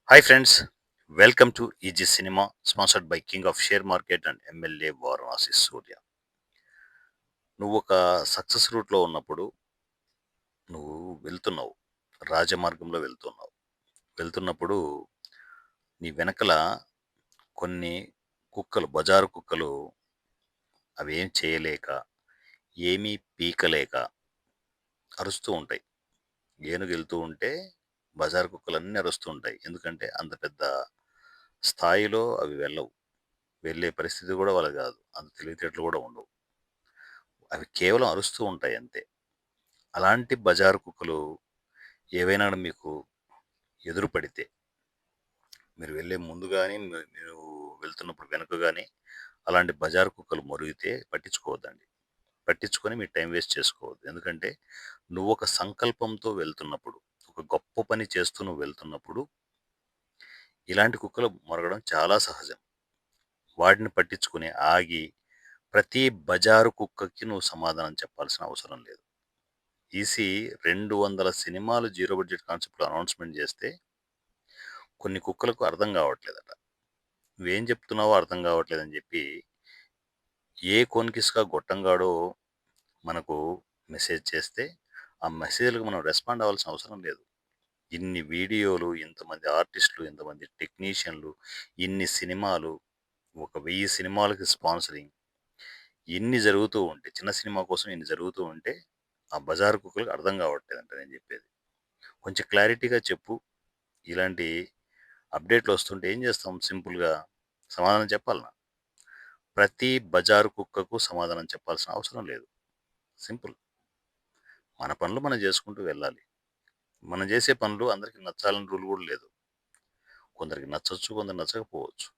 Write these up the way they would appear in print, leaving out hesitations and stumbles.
Hi friends, welcome to easy cinema sponsored by king of share market and MLA Varanasi Surya. నువ్వు ఒక success రూట్లో ఉన్నప్పుడు నువ్వు వెళ్తున్నావు, రాజమార్గంలో వెళ్తున్నప్పుడు నీ వెనకల కొన్ని కుక్కలు, బజారు కుక్కలు అవి ఏం చేయలేక, ఏమీ పీకలేక అరుస్తూ ఉంటాయి. ఏనుగు వెళ్తూ ఉంటే బజారు కుక్కలన్నీ అరుస్తూ ఉంటాయి. ఎందుకంటే అంత పెద్ద స్థాయిలో అవి వెళ్ళవు. వెళ్ళే పరిస్థితి కూడా వాళ్ళకి కాదు. అంత తెలివితేటలు కూడా ఉండవు. అవి కేవలం అరుస్తూ ఉంటాయి అంతే. అలాంటి బజారు కుక్కలు ఏవైనా మీకు ఎదురు పడితే, మీరు వెళ్ళే ముందు గాని, మీరు వెళ్తున్నప్పుడు వెనక గాని అలాంటి బజారు కుక్కలు మొరిగితే పట్టించుకోవద్దండి. పట్టించుకొని మీ టైం వేస్ట్ చేసుకోవద్దు. ఎందుకంటే నువ్వొక సంకల్పంతో వెళ్తున్నప్పుడు, ఒక గొప్ప పని చేస్తూ నువ్వు వెళ్తున్నప్పుడు ఇలాంటి కుక్కలు మొరగడం చాలా సహజం. వాటిని పట్టించుకొని ఆగి ప్రతి బజారు కుక్కకి నువ్వు సమాధానం చెప్పాల్సిన అవసరం లేదు. ఈసీ 200 సినిమాలు జీరో బడ్జెట్ కాన్సెప్ట్‌లో అనౌన్స్‌మెంట్ చేస్తే కొన్ని కుక్కలకు అర్థం కావట్లేదట. నువ్వేం చెప్తున్నావో అర్థం కావట్లేదని చెప్పి ఏ కోన్‌కిస్కా గొట్టంగాడో మనకు మెసేజ్ చేస్తే, ఆ మెసేజ్‌లకు మనం రెస్పాండ్ అవ్వాల్సిన అవసరం లేదు. ఇన్ని వీడియోలు, ఇంతమంది ఆర్టిస్టులు, ఇంతమంది టెక్నీషియన్‌లు, ఇన్ని సినిమాలు, ఒక 1000 సినిమాలకి స్పాన్సరింగ్, ఇన్ని జరుగుతూ ఉంటే, చిన్న సినిమా కోసం ఇన్ని జరుగుతూ ఉంటే, ఆ బజారు కుక్కలకి అర్థం కావట్లేదంట నేను చెప్పేది. కొంచెం క్లారిటీగా చెప్పు. ఇలాంటి అప్డేట్లు వస్తుంటే ఏం చేస్తాం సింపుల్‌గా? సమాధానం చెప్పాలనా? ప్రతి బజారు కుక్కకు సమాధానం చెప్పాల్సిన అవసరం లేదు. సింపుల్. మన పనులు మనం చేసుకుంటూ వెళ్ళాలి. మనం చేసే పనులు అందరికి నచ్చాలని రూల్ కూడా లేదు. కొందరికి నచ్చొచ్చు, కొందరికి నచ్చకపోవచ్చు.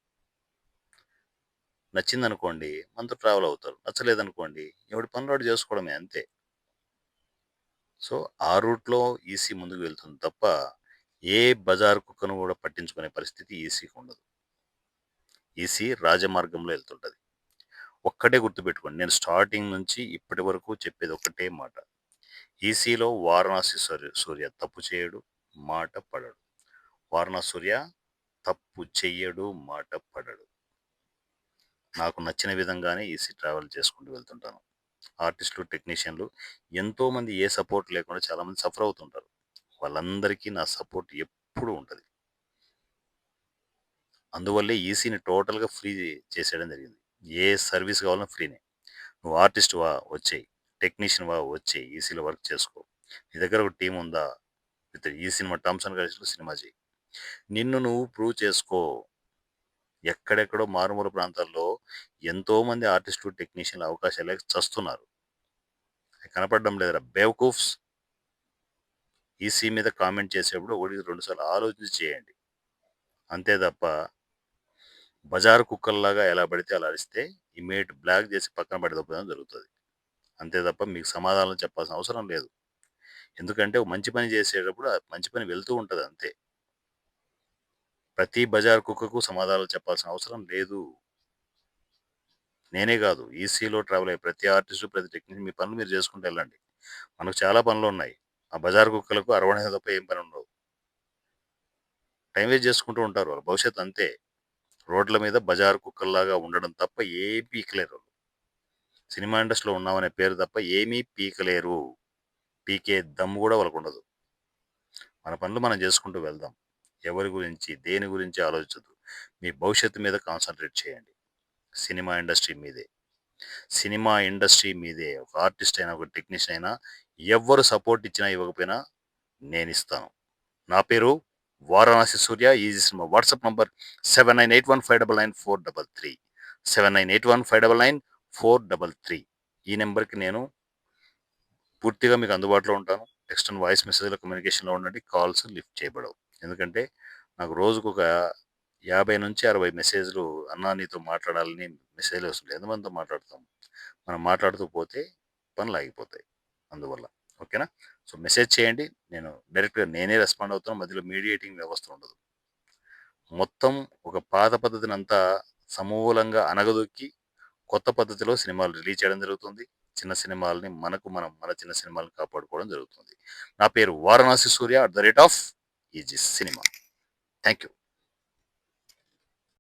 నచ్చిందనుకోండి మనతో ట్రావెల్ అవుతారు. నచ్చలేదనుకోండి ఎవడి పనులు వాడు చేసుకోవడమే అంతే. సో, ఆ రూట్‌లో ఈసీ ముందుకు వెళ్తుంది తప్ప, ఏ బజారు కుక్కను కూడా పట్టించుకునే పరిస్థితి ఈసీకి ఉండదు. ఈసీ రాజమార్గంలో వెళ్తుంటది. ఒక్కటే గుర్తుపెట్టుకోండి. నేను స్టార్టింగ్ నుంచి ఇప్పటి వరకు చెప్పేది ఒకటే మాట. ఈసీలో వారణాసి సూర్య తప్పు చేయడు, మాట పడడు. వారణాసి సూర్య తప్పు చెయ్యడు, మాట పడడు. నాకు నచ్చిన విధంగానే ఈసీ ట్రావెల్ చేసుకుంటూ వెళ్తుంటాను. ఆర్టిస్టులు, టెక్నీషియన్లు ఎంతోమంది ఏ సపోర్ట్ లేకుండా చాలామంది సఫర్ అవుతుంటారు. వాళ్ళందరికీ నా సపోర్ట్ ఎప్పుడూ ఉంటది. అందువల్లే ఈసీని టోటల్‌గా ఫ్రీ చేసేయడం జరిగింది. ఏ సర్వీస్ కావాలన్నా ఫ్రీనే. నువ్వు ఆర్టిస్ట్‌వా వచ్చెయి. టెక్నీషియన్‌వా వచ్చెయి. ఈసీలో వర్క్ చేసుకో. నీ దగ్గర ఒక టీమ్ ఉందా? విత్ ఈ సినిమా టర్మ్స్ అండ్ కండిషన్స్‌లో సినిమా చెయి. నిన్ను నువ్వు ప్రూవ్ చేసుకో. ఎక్కడెక్కడో మారుమూల ప్రాంతాల్లో ఎంతోమంది ఆర్టిస్టులు, టెక్నీషియన్‌లు అవకాశాలు లేక చస్తున్నారు. కనపడడం లేదురా బేవకూఫ్స్. ఈసీ మీద కామెంట్ చేసేప్పుడు ఒకటికి 2 సార్లు ఆలోచించి చేయండి. అంతే తప్ప బజారు కుక్కల్లాగా ఎలా పడితే అలా అరిస్తే ఇమ్మీడియేట్ బ్లాక్ చేసి పక్కన పడేదొబ్బడం జరుగుతది. అంతే తప్ప మీకు సమాధానం చెప్పాల్సిన అవసరం లేదు. ఎందుకంటే ఒక మంచి పని చేసేటప్పుడు ఆ మంచి పని వెళ్తూ ఉంటది అంతే. ప్రతి బజారు కుక్కకు సమాధానాలు చెప్పాల్సిన అవసరం లేదు. నేనే కాదు, ఈసీలో ట్రావెల్ అయ్యే ప్రతి ఆర్టిస్టు, ప్రతి టెక్నీషియన్ మీ పనులు మీరు చేసుకుంటూ వెళ్ళండి. మనకు చాలా పనులున్నాయి. ఆ బజారు కుక్కలకు అరవడం తప్ప ఏం పని ఉండవు. టైం వేస్ట్ చేసుకుంటూ ఉంటారు. వాళ్ళ భవిష్యత్తు అంతే. రోడ్ల మీద బజారు కుక్కల్లాగా ఉండడం తప్ప ఏం పీకలేరు వాళ్ళు. సినిమా ఇండస్ట్రీలో ఉన్నామనే పేరు తప్ప ఏమీ పీకలేరు. పీకే దమ్ము కూడా వాళ్ళకుండదు. మన పనులు మనం చేసుకుంటూ వెళ్దాం. ఎవరి గురించి, దేని గురించి ఆలోచించొద్దు. మీ భవిష్యత్తు మీద కాన్సంట్రేట్ చేయండి. సినిమా ఇండస్ట్రీ మీదే. సినిమా ఇండస్ట్రీ మీదే. ఒక ఆర్టిస్ట్ అయినా, ఒక టెక్నీషియన్ అయినా ఎవ్వరు సపోర్ట్ ఇచ్చినా, ఇవ్వకపోయినా నేనిస్తాను. నా పేరు Varanasi Surya. Easy cinema. WhatsApp number 7981599433. 7981599433. ఈ నెంబర్‌కి నేను పూర్తిగా మీకు అందుబాటులో ఉంటాను. టెక్స్ట్ అండ్ వాయిస్ మెసేజ్‌ల కమ్యూనికేషన్‌లో ఉండండి. కాల్స్ లిఫ్ట్ చేయబడవు. ఎందుకంటే నాకు రోజుకొక 50-60 మెసేజ్‌లు "అన్నా నీతో మాట్లాడాలని" మెసేజ్‌లు వస్తుంటాయి. ఎంతమందితో మాట్లాడతాం? మనం మాట్లాడుతూ పోతే పనులాగిపోతాయి. అందువల్ల. ఓకేనా? సో, మెసేజ్ చేయండి. నేను డైరెక్ట్‌గా నేనే రెస్పాండ్ అవుతాను. మధ్యలో మీడియేటింగ్ వ్యవస్థ ఉండదు. మొత్తం ఒక పాత పద్ధతినంతా సమూలంగా అణగదొక్కి కొత్త పద్ధతిలో సినిమాలు రిలీజ్ చేయడం జరుగుతుంది. చిన్న సినిమాలని మన చిన్న సినిమాలను కాపాడుకోవడం జరుగుతుంది. నా పేరు వారణాసి సూర్య @ ఈజీ సినిమా. Thank you.